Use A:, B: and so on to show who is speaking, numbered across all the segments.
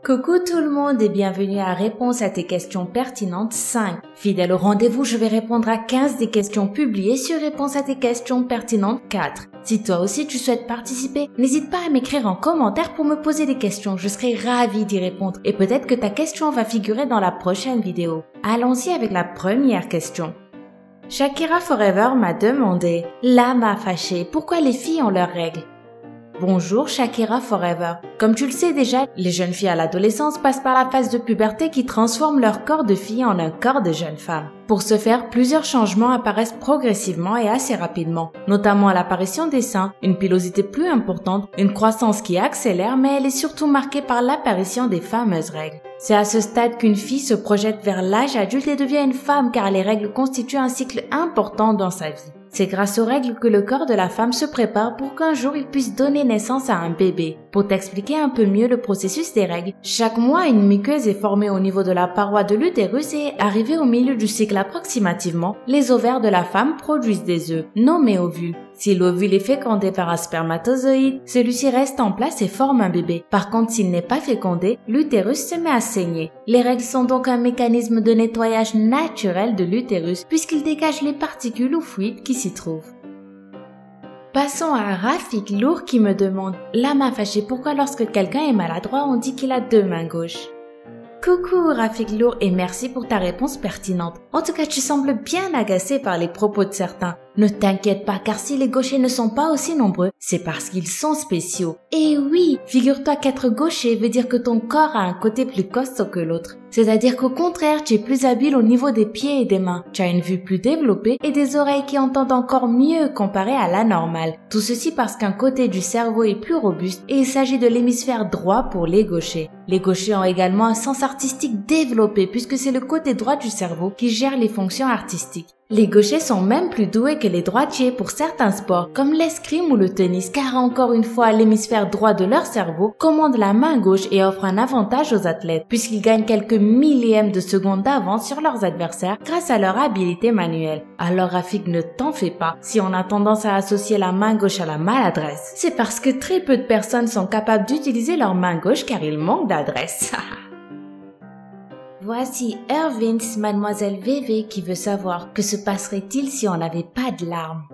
A: Coucou tout le monde et bienvenue à Réponse à tes questions pertinentes 5. Fidèle au rendez-vous, je vais répondre à 15 des questions publiées sur Réponse à tes questions pertinentes 4. Si toi aussi tu souhaites participer, n'hésite pas à m'écrire en commentaire pour me poser des questions, je serai ravie d'y répondre et peut-être que ta question va figurer dans la prochaine vidéo. Allons-y avec la première question. Shakira Forever m'a demandé « L'âme m'a fâché, pourquoi les filles ont leurs règles ?» Bonjour Shakira Forever. Comme tu le sais déjà, les jeunes filles à l'adolescence passent par la phase de puberté qui transforme leur corps de fille en un corps de jeune femme. Pour ce faire, plusieurs changements apparaissent progressivement et assez rapidement, notamment l'apparition des seins, une pilosité plus importante, une croissance qui accélère, mais elle est surtout marquée par l'apparition des fameuses règles. C'est à ce stade qu'une fille se projette vers l'âge adulte et devient une femme car les règles constituent un cycle important dans sa vie. C'est grâce aux règles que le corps de la femme se prépare pour qu'un jour il puisse donner naissance à un bébé. Pour t'expliquer un peu mieux le processus des règles, chaque mois une muqueuse est formée au niveau de la paroi de l'utérus et arrivé au milieu du cycle approximativement, les ovaires de la femme produisent des œufs, nommés ovules. Si l'ovule est fécondé par un spermatozoïde, celui-ci reste en place et forme un bébé. Par contre, s'il n'est pas fécondé, l'utérus se met à saigner. Les règles sont donc un mécanisme de nettoyage naturel de l'utérus puisqu'il dégage les particules ou fluides qui s'y trouvent. Passons à Rafik Lourd qui me demande « L'âme m'a fâché, pourquoi lorsque quelqu'un est maladroit on dit qu'il a deux mains gauches ?» Coucou Rafik Lourd et merci pour ta réponse pertinente. En tout cas, tu sembles bien agacé par les propos de certains. Ne t'inquiète pas car si les gauchers ne sont pas aussi nombreux, c'est parce qu'ils sont spéciaux. Et oui, figure-toi qu'être gaucher veut dire que ton corps a un côté plus costaud que l'autre. C'est-à-dire qu'au contraire, tu es plus habile au niveau des pieds et des mains. Tu as une vue plus développée et des oreilles qui entendent encore mieux comparé à la normale. Tout ceci parce qu'un côté du cerveau est plus robuste et il s'agit de l'hémisphère droit pour les gauchers. Les gauchers ont également un sens artistique développé puisque c'est le côté droit du cerveau qui gère les fonctions artistiques. Les gauchers sont même plus doués que les droitiers pour certains sports comme l'escrime ou le tennis car encore une fois l'hémisphère droit de leur cerveau commande la main gauche et offre un avantage aux athlètes puisqu'ils gagnent quelques millièmes de seconde d'avance sur leurs adversaires grâce à leur habileté manuelle. Alors Rafik, ne t'en fais pas si on a tendance à associer la main gauche à la maladresse. C'est parce que très peu de personnes sont capables d'utiliser leur main gauche car ils manquent d'adresse. Voici Irvins, Mademoiselle VV qui veut savoir que se passerait-il si on n'avait pas de larmes.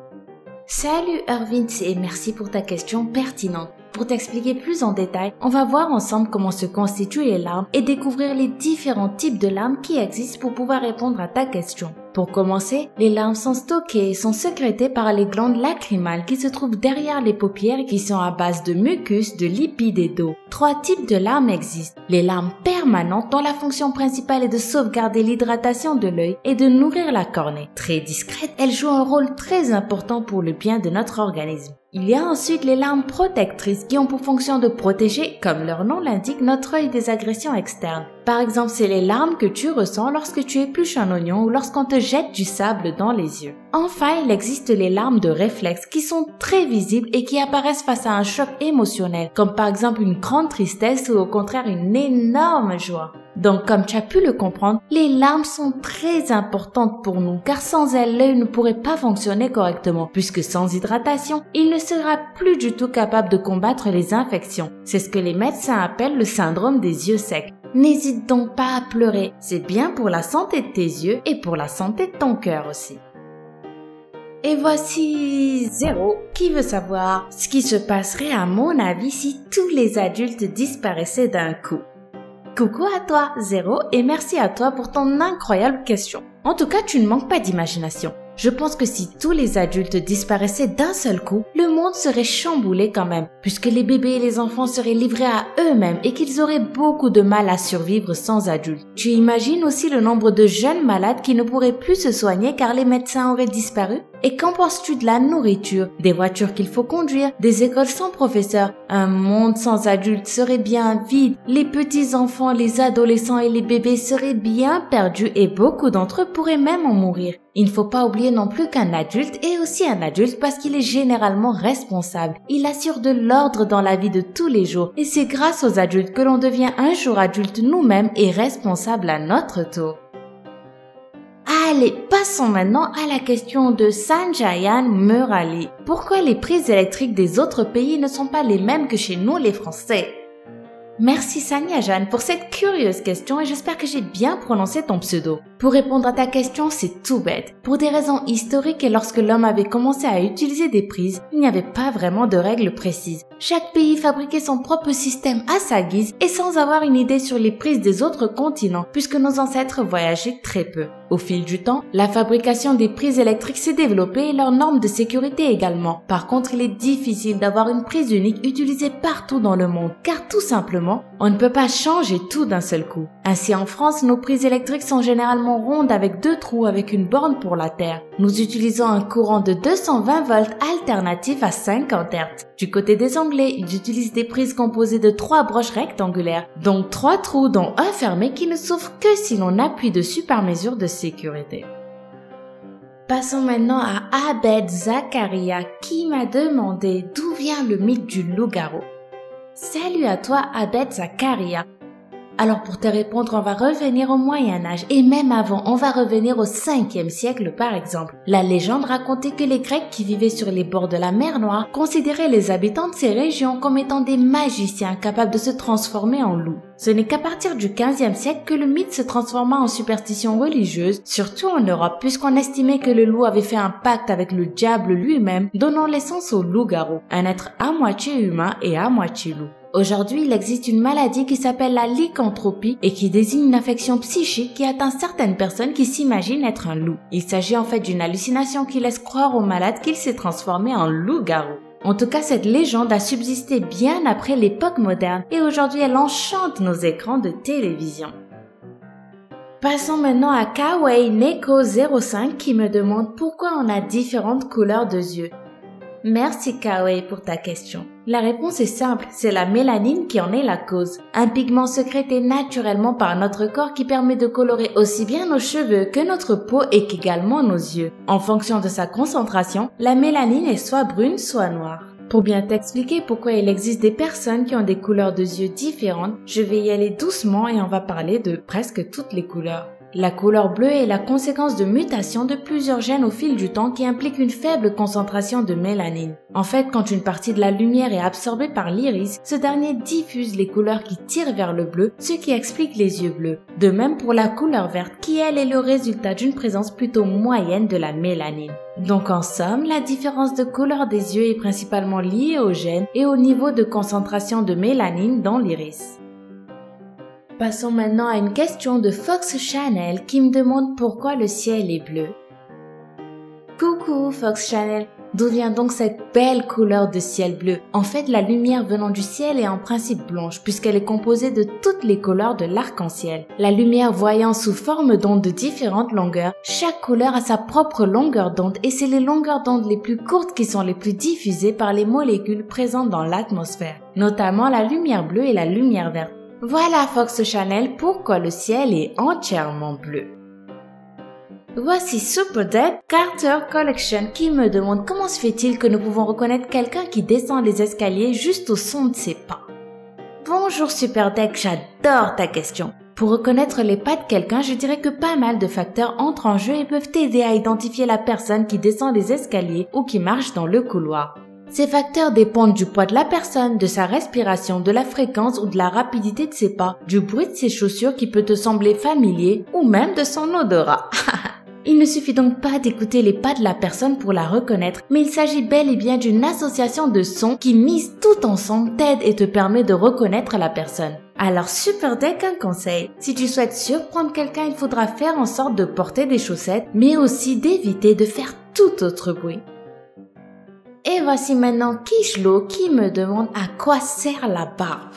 A: Salut Irvins et merci pour ta question pertinente. Pour t'expliquer plus en détail, on va voir ensemble comment se constituent les larmes et découvrir les différents types de larmes qui existent pour pouvoir répondre à ta question. Pour commencer, les larmes sont stockées et sont sécrétées par les glandes lacrymales qui se trouvent derrière les paupières et qui sont à base de mucus, de lipides et d'eau. 3 types de larmes existent. Les larmes permanentes dont la fonction principale est de sauvegarder l'hydratation de l'œil et de nourrir la cornée. Très discrètes, elles jouent un rôle très important pour le bien de notre organisme. Il y a ensuite les larmes protectrices qui ont pour fonction de protéger, comme leur nom l'indique, notre œil des agressions externes. Par exemple, c'est les larmes que tu ressens lorsque tu épluches un oignon ou lorsqu'on te jette du sable dans les yeux. Enfin, il existe les larmes de réflexe qui sont très visibles et qui apparaissent face à un choc émotionnel, comme par exemple une grande tristesse ou au contraire une énorme joie. Donc, comme tu as pu le comprendre, les larmes sont très importantes pour nous car sans elles, l'œil ne pourrait pas fonctionner correctement puisque sans hydratation, il ne sera plus du tout capable de combattre les infections. C'est ce que les médecins appellent le syndrome des yeux secs. N'hésite donc pas à pleurer, c'est bien pour la santé de tes yeux et pour la santé de ton cœur aussi. Et voici Zéro qui veut savoir ce qui se passerait à mon avis si tous les adultes disparaissaient d'un coup. Coucou à toi Zéro et merci à toi pour ton incroyable question. En tout cas, tu ne manques pas d'imagination. Je pense que si tous les adultes disparaissaient d'un seul coup, le monde serait chamboulé quand même, puisque les bébés et les enfants seraient livrés à eux-mêmes et qu'ils auraient beaucoup de mal à survivre sans adultes. Tu imagines aussi le nombre de jeunes malades qui ne pourraient plus se soigner car les médecins auraient disparu? Et qu'en penses-tu de la nourriture, des voitures qu'il faut conduire, des écoles sans professeurs? Un monde sans adultes serait bien vide, les petits enfants, les adolescents et les bébés seraient bien perdus et beaucoup d'entre eux pourraient même en mourir. Il ne faut pas oublier non plus qu'un adulte est aussi un adulte parce qu'il est généralement responsable. Il assure de l'ordre dans la vie de tous les jours et c'est grâce aux adultes que l'on devient un jour adulte nous-mêmes et responsable à notre tour. Allez, passons maintenant à la question de Sanjayan Murali. Pourquoi les prises électriques des autres pays ne sont pas les mêmes que chez nous les Français? Merci Sania Jeanne pour cette curieuse question et j'espère que j'ai bien prononcé ton pseudo. Pour répondre à ta question, c'est tout bête. Pour des raisons historiques et lorsque l'homme avait commencé à utiliser des prises, il n'y avait pas vraiment de règles précises. Chaque pays fabriquait son propre système à sa guise et sans avoir une idée sur les prises des autres continents puisque nos ancêtres voyageaient très peu. Au fil du temps, la fabrication des prises électriques s'est développée et leurs normes de sécurité également. Par contre, il est difficile d'avoir une prise unique utilisée partout dans le monde car tout simplement, on ne peut pas changer tout d'un seul coup. Ainsi en France, nos prises électriques sont généralement rondes avec 2 trous avec une borne pour la terre. Nous utilisons un courant de 220 volts alternatif à 50 Hz. Du côté des Anglais, ils utilisent des prises composées de 3 broches rectangulaires, donc 3 trous dont un fermé qui ne s'ouvre que si l'on appuie dessus par mesure de sécurité. Passons maintenant à Abed Zakaria qui m'a demandé d'où vient le mythe du loup-garou. Salut à toi Abed Zakaria. Alors pour te répondre, on va revenir au Moyen-Âge et même avant, on va revenir au 5e siècle par exemple. La légende racontait que les Grecs qui vivaient sur les bords de la mer Noire considéraient les habitants de ces régions comme étant des magiciens capables de se transformer en loups. Ce n'est qu'à partir du 15e siècle que le mythe se transforma en superstition religieuse, surtout en Europe puisqu'on estimait que le loup avait fait un pacte avec le diable lui-même, donnant naissance au loup-garou, un être à moitié humain et à moitié loup. Aujourd'hui, il existe une maladie qui s'appelle la lycanthropie et qui désigne une affection psychique qui atteint certaines personnes qui s'imaginent être un loup. Il s'agit en fait d'une hallucination qui laisse croire au malade qu'il s'est transformé en loup-garou. En tout cas, cette légende a subsisté bien après l'époque moderne et aujourd'hui elle enchante nos écrans de télévision. Passons maintenant à Kawaii Neko 05 qui me demande pourquoi on a différentes couleurs de yeux. Merci Kawaii pour ta question. La réponse est simple, c'est la mélanine qui en est la cause. Un pigment sécrété naturellement par notre corps qui permet de colorer aussi bien nos cheveux que notre peau et qu'également nos yeux. En fonction de sa concentration, la mélanine est soit brune, soit noire. Pour bien t'expliquer pourquoi il existe des personnes qui ont des couleurs de yeux différentes, je vais y aller doucement et on va parler de presque toutes les couleurs. La couleur bleue est la conséquence de mutations de plusieurs gènes au fil du temps qui impliquent une faible concentration de mélanine. En fait, quand une partie de la lumière est absorbée par l'iris, ce dernier diffuse les couleurs qui tirent vers le bleu, ce qui explique les yeux bleus. De même pour la couleur verte qui, elle, est le résultat d'une présence plutôt moyenne de la mélanine. Donc en somme, la différence de couleur des yeux est principalement liée aux gènes et au niveau de concentration de mélanine dans l'iris. Passons maintenant à une question de Fox Channel qui me demande pourquoi le ciel est bleu. Coucou Fox Channel, d'où vient donc cette belle couleur de ciel bleu? En fait, la lumière venant du ciel est en principe blanche puisqu'elle est composée de toutes les couleurs de l'arc-en-ciel. La lumière voyant sous forme d'ondes de différentes longueurs, chaque couleur a sa propre longueur d'onde et c'est les longueurs d'onde les plus courtes qui sont les plus diffusées par les molécules présentes dans l'atmosphère, notamment la lumière bleue et la lumière verte. Voilà Fox Channel pourquoi le ciel est entièrement bleu. Voici Super Dead Carter Collection qui me demande comment se fait-il que nous pouvons reconnaître quelqu'un qui descend les escaliers juste au son de ses pas. Bonjour Super Deck, j'adore ta question. Pour reconnaître les pas de quelqu'un, je dirais que pas mal de facteurs entrent en jeu et peuvent t'aider à identifier la personne qui descend les escaliers ou qui marche dans le couloir. Ces facteurs dépendent du poids de la personne, de sa respiration, de la fréquence ou de la rapidité de ses pas, du bruit de ses chaussures qui peut te sembler familier ou même de son odorat. Il ne suffit donc pas d'écouter les pas de la personne pour la reconnaître, mais il s'agit bel et bien d'une association de sons qui, mise tout ensemble, t'aide et te permet de reconnaître la personne. Alors Super Deck, un conseil. Si tu souhaites surprendre quelqu'un, il faudra faire en sorte de porter des chaussettes, mais aussi d'éviter de faire tout autre bruit. Et voici maintenant Kishlo qui me demande à quoi sert la barbe.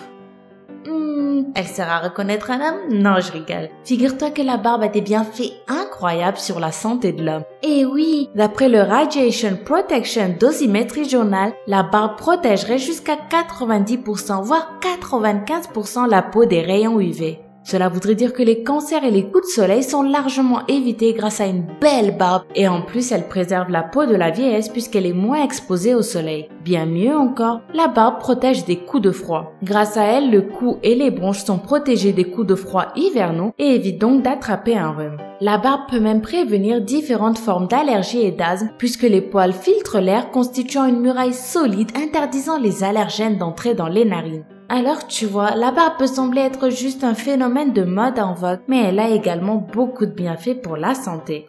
A: Elle sert à reconnaître un homme? Non, je rigole. Figure-toi que la barbe a des bienfaits incroyables sur la santé de l'homme. Et oui, d'après le Radiation Protection Dosimetry Journal, la barbe protégerait jusqu'à 90%, voire 95% la peau des rayons UV. Cela voudrait dire que les cancers et les coups de soleil sont largement évités grâce à une belle barbe et en plus elle préserve la peau de la vieillesse puisqu'elle est moins exposée au soleil. Bien mieux encore, la barbe protège des coups de froid. Grâce à elle, le cou et les bronches sont protégés des coups de froid hivernaux et évitent donc d'attraper un rhume. La barbe peut même prévenir différentes formes d'allergies et d'asthme puisque les poils filtrent l'air constituant une muraille solide interdisant les allergènes d'entrer dans les narines. Alors tu vois, la barbe peut sembler être juste un phénomène de mode en vogue, mais elle a également beaucoup de bienfaits pour la santé.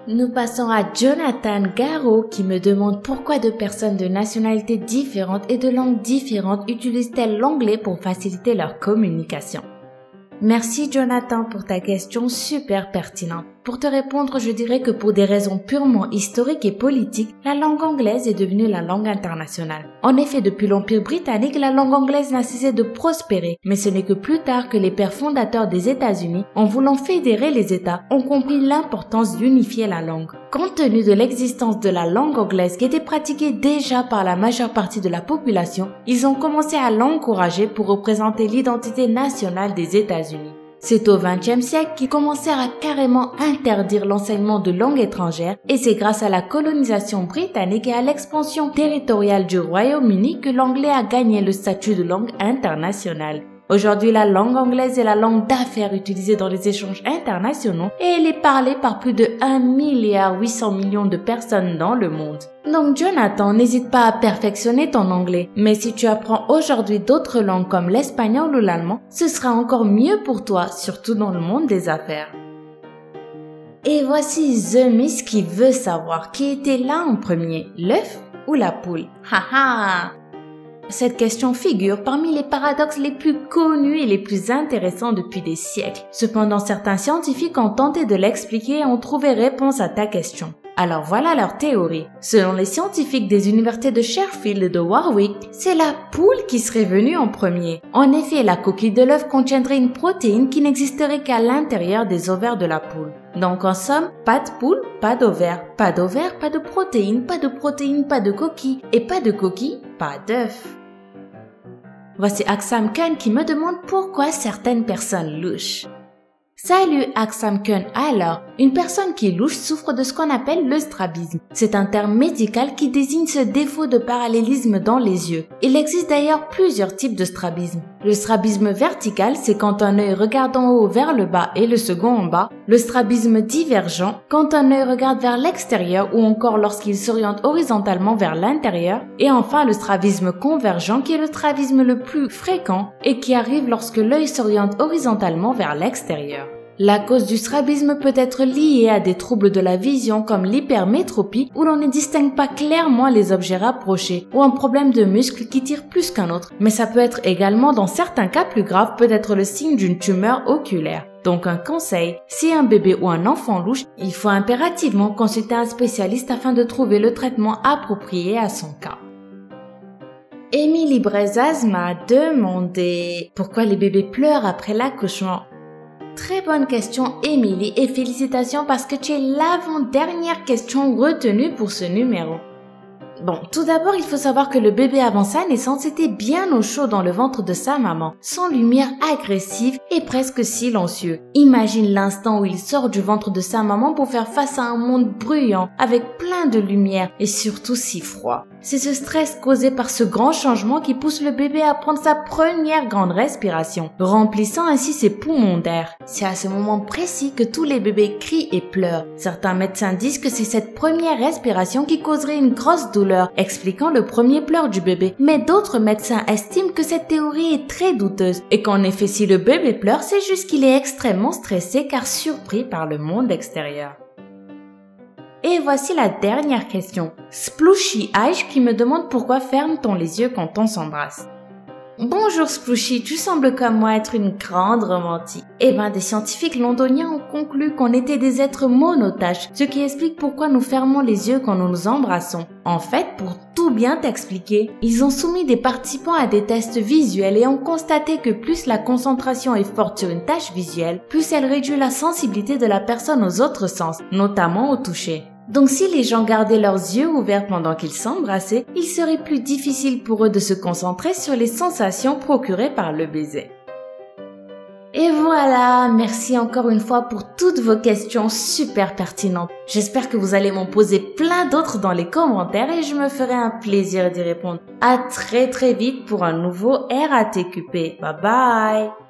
A: Nous passons à Jonathan Garraud qui me demande pourquoi deux personnes de nationalités différentes et de langues différentes utilisent-elles l'anglais pour faciliter leur communication. Merci Jonathan pour ta question super pertinente. Pour te répondre, je dirais que pour des raisons purement historiques et politiques, la langue anglaise est devenue la langue internationale. En effet, depuis l'Empire britannique, la langue anglaise n'a cessé de prospérer, mais ce n'est que plus tard que les pères fondateurs des États-Unis, en voulant fédérer les États, ont compris l'importance d'unifier la langue. Compte tenu de l'existence de la langue anglaise qui était pratiquée déjà par la majeure partie de la population, ils ont commencé à l'encourager pour représenter l'identité nationale des États-Unis. C'est au XXe siècle qu'ils commencèrent à carrément interdire l'enseignement de langues étrangères et c'est grâce à la colonisation britannique et à l'expansion territoriale du Royaume-Uni que l'anglais a gagné le statut de langue internationale. Aujourd'hui, la langue anglaise est la langue d'affaires utilisée dans les échanges internationaux et elle est parlée par plus de 1,8 milliard de personnes dans le monde. Donc Jonathan, n'hésite pas à perfectionner ton anglais, mais si tu apprends aujourd'hui d'autres langues comme l'espagnol ou l'allemand, ce sera encore mieux pour toi, surtout dans le monde des affaires. Et voici The Miss qui veut savoir qui était là en premier, l'œuf ou la poule. Haha! Cette question figure parmi les paradoxes les plus connus et les plus intéressants depuis des siècles. Cependant, certains scientifiques ont tenté de l'expliquer et ont trouvé réponse à ta question. Alors voilà leur théorie. Selon les scientifiques des universités de Sheffield et de Warwick, c'est la poule qui serait venue en premier. En effet, la coquille de l'œuf contiendrait une protéine qui n'existerait qu'à l'intérieur des ovaires de la poule. Donc en somme, pas de poule, pas d'ovaire, pas d'ovaire, pas de protéine, pas de protéine, pas de coquille, et pas de coquille, pas d'œuf. Voici Aksam Khan qui me demande pourquoi certaines personnes louchent. Salut Aksam Khan, alors, une personne qui louche souffre de ce qu'on appelle le strabisme. C'est un terme médical qui désigne ce défaut de parallélisme dans les yeux. Il existe d'ailleurs plusieurs types de strabisme. Le strabisme vertical, c'est quand un œil regarde en haut vers le bas et le second en bas. Le strabisme divergent, quand un œil regarde vers l'extérieur ou encore lorsqu'il s'oriente horizontalement vers l'intérieur. Et enfin, le strabisme convergent qui est le strabisme le plus fréquent et qui arrive lorsque l'œil s'oriente horizontalement vers l'extérieur. La cause du strabisme peut être liée à des troubles de la vision comme l'hypermétropie où l'on ne distingue pas clairement les objets rapprochés ou un problème de muscle qui tire plus qu'un autre. Mais ça peut être également, dans certains cas plus graves, peut être le signe d'une tumeur oculaire. Donc un conseil, si un bébé ou un enfant louche, il faut impérativement consulter un spécialiste afin de trouver le traitement approprié à son cas. Émilie Brezaz m'a demandé pourquoi les bébés pleurent après l'accouchement. Très bonne question, Émilie, et félicitations parce que tu es l'avant-dernière question retenue pour ce numéro. Bon, tout d'abord, il faut savoir que le bébé avant sa naissance était bien au chaud dans le ventre de sa maman, sans lumière agressive et presque silencieux. Imagine l'instant où il sort du ventre de sa maman pour faire face à un monde bruyant, avec plein de lumière et surtout si froid. C'est ce stress causé par ce grand changement qui pousse le bébé à prendre sa première grande respiration, remplissant ainsi ses poumons d'air. C'est à ce moment précis que tous les bébés crient et pleurent. Certains médecins disent que c'est cette première respiration qui causerait une grosse douleur, expliquant le premier pleur du bébé. Mais d'autres médecins estiment que cette théorie est très douteuse et qu'en effet si le bébé pleure, c'est juste qu'il est extrêmement stressé car surpris par le monde extérieur. Et voici la dernière question. Splooshy H qui me demande pourquoi ferme-t-on les yeux quand on s'embrasse. Bonjour Splooshy, tu sembles comme moi être une grande romantique. Eh ben, des scientifiques londoniens ont conclu qu'on était des êtres monotaches, ce qui explique pourquoi nous fermons les yeux quand nous nous embrassons. En fait, pour tout bien t'expliquer, ils ont soumis des participants à des tests visuels et ont constaté que plus la concentration est forte sur une tâche visuelle, plus elle réduit la sensibilité de la personne aux autres sens, notamment au toucher. Donc si les gens gardaient leurs yeux ouverts pendant qu'ils s'embrassaient, il serait plus difficile pour eux de se concentrer sur les sensations procurées par le baiser. Et voilà, merci encore une fois pour toutes vos questions super pertinentes. J'espère que vous allez m'en poser plein d'autres dans les commentaires et je me ferai un plaisir d'y répondre. À très vite pour un nouveau RATQP. Bye bye!